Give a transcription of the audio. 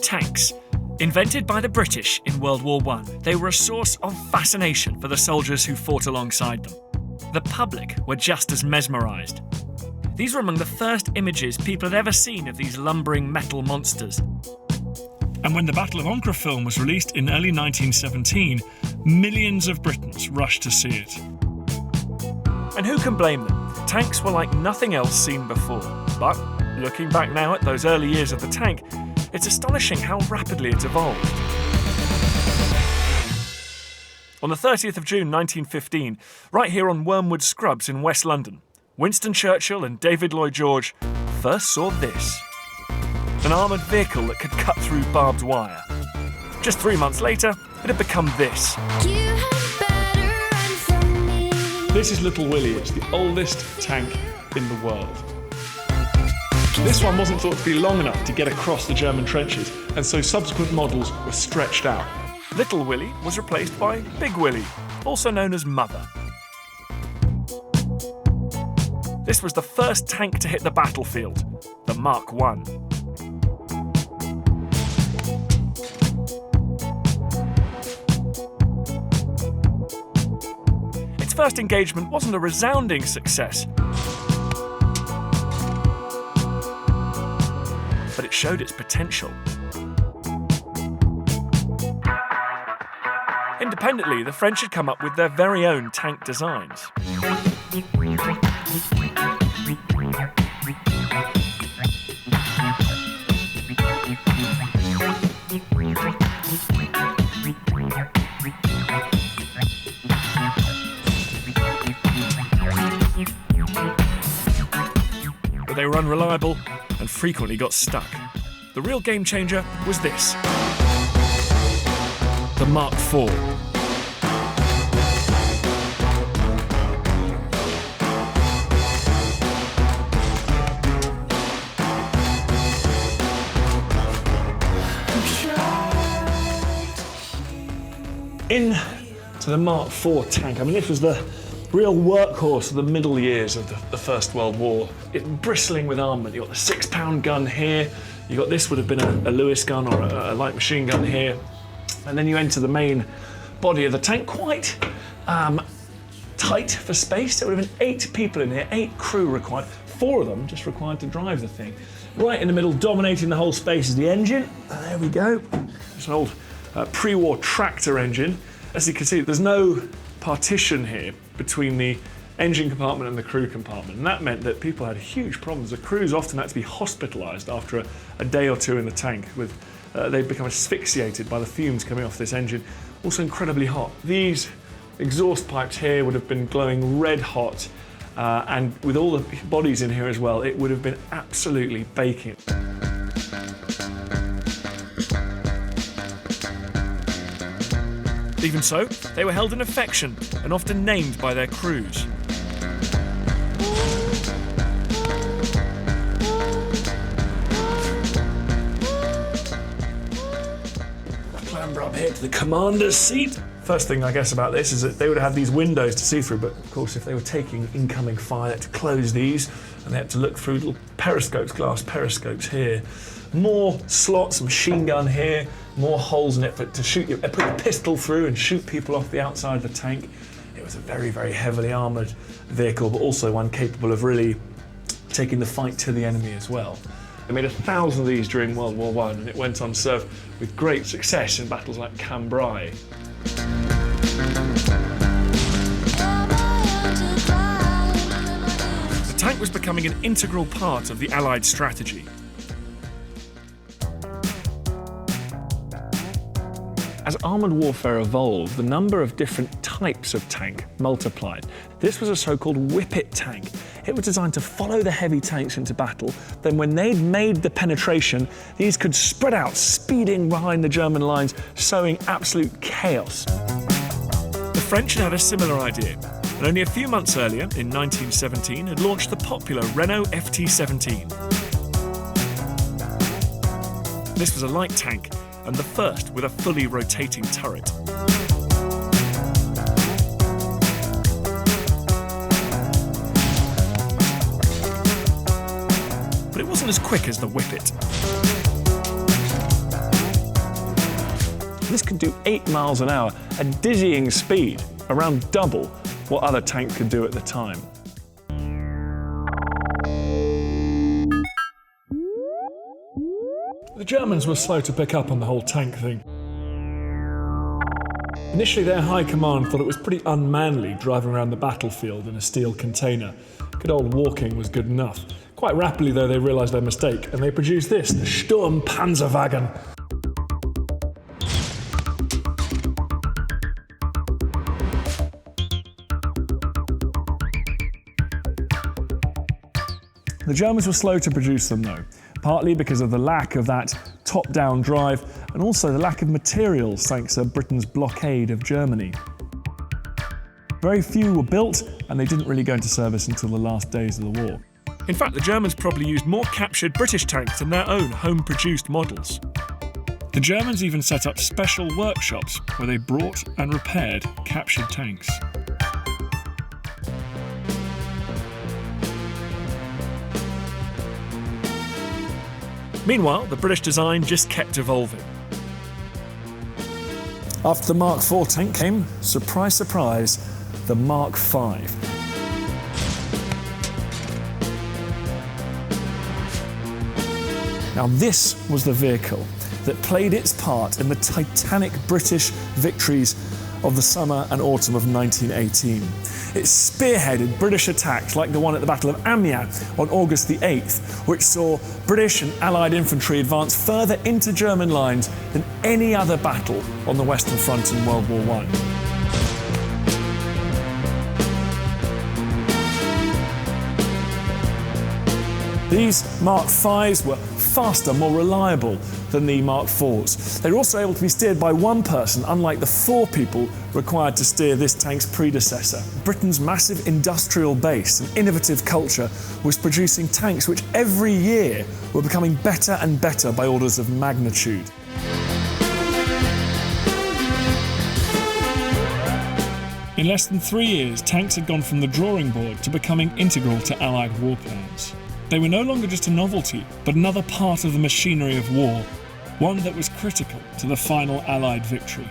Tanks. Invented by the British in World War I, they were a source of fascination for the soldiers who fought alongside them. The public were just as mesmerised. These were among the first images people had ever seen of these lumbering metal monsters. And when the Battle of Ancre film was released in early 1917, millions of Britons rushed to see it. And who can blame them? Tanks were like nothing else seen before. But looking back now at those early years of the tank, it's astonishing how rapidly it evolved. On the 30th of June 1915, right here on Wormwood Scrubs in West London, Winston Churchill and David Lloyd George first saw this. An armoured vehicle that could cut through barbed wire. Just 3 months later, it had become this. This is Little Willie. It's the oldest tank in the world. This one wasn't thought to be long enough to get across the German trenches, and so subsequent models were stretched out. Little Willie was replaced by Big Willie, also known as Mother. This was the first tank to hit the battlefield, the Mark I. Its first engagement wasn't a resounding success, but it showed its potential. Independently, the French had come up with their very own tank designs. But they were unreliable and frequently got stuck. The real game changer was this. The Mark IV. Into the Mark IV tank. I mean, this was the real workhorse of the middle years of the First World War. It's bristling with armament. You've got the 6-pound gun here. You got this would have been a Lewis gun or a light machine gun here. And then you enter the main body of the tank, quite tight for space. There would have been 8 people in here, 8 crew required, 4 of them just required to drive the thing. Right in the middle, dominating the whole space, is the engine. And there we go. It's an old pre-war tractor engine. As you can see, there's no partition here between the engine compartment and the crew compartment, and that meant that people had huge problems. The crews often had to be hospitalised after a day or two in the tank. They'd become asphyxiated by the fumes coming off this engine. Also incredibly hot. These exhaust pipes here would have been glowing red hot, and with all the bodies in here as well, it would have been absolutely baking. Even so, they were held in affection and often named by their crews. Clamber up here to the commander's seat. First thing I guess about this is that they would have these windows to see through, but of course if they were taking incoming fire, they had to close these, and they had to look through little periscopes, glass periscopes here. More slots, machine gun here, more holes in it to shoot you, put a pistol through and shoot people off the outside of the tank. It was a very, very heavily armoured vehicle, but also one capable of really taking the fight to the enemy as well. They made 1,000 of these during World War I, and it went on to serve with great success in battles like Cambrai. The tank was becoming an integral part of the Allied strategy. As armoured warfare evolved, the number of different types of tank multiplied. This was a so-called whippet tank. It was designed to follow the heavy tanks into battle. Then when they'd made the penetration, these could spread out, speeding behind the German lines, sowing absolute chaos. The French had a similar idea, and only a few months earlier, in 1917, had launched the popular Renault FT-17. This was a light tank, and the first with a fully rotating turret. But it wasn't as quick as the Whippet. This could do 8 miles an hour, a dizzying speed, around double what other tanks could do at the time. The Germans were slow to pick up on the whole tank thing. Initially, their high command thought it was pretty unmanly driving around the battlefield in a steel container. Good old walking was good enough. Quite rapidly, though, they realised their mistake, and they produced this, the Sturmpanzerwagen. The Germans were slow to produce them, though, partly because of the lack of that top-down drive and also the lack of materials thanks to Britain's blockade of Germany. Very few were built, and they didn't really go into service until the last days of the war. In fact, the Germans probably used more captured British tanks than their own home-produced models. The Germans even set up special workshops where they brought and repaired captured tanks. Meanwhile, the British design just kept evolving. After the Mark IV tank came, surprise, surprise, the Mark V. Now this was the vehicle that played its part in the titanic British victories of the summer and autumn of 1918. It spearheaded British attacks like the one at the Battle of Amiens on August the 8th, which saw British and Allied infantry advance further into German lines than any other battle on the Western Front in World War I. These Mark Vs were faster, more reliable than the Mark IVs. They were also able to be steered by one person, unlike the 4 people required to steer this tank's predecessor. Britain's massive industrial base and innovative culture was producing tanks which every year were becoming better and better by orders of magnitude. In less than 3 years, tanks had gone from the drawing board to becoming integral to Allied war plans. They were no longer just a novelty, but another part of the machinery of war, one that was critical to the final Allied victory.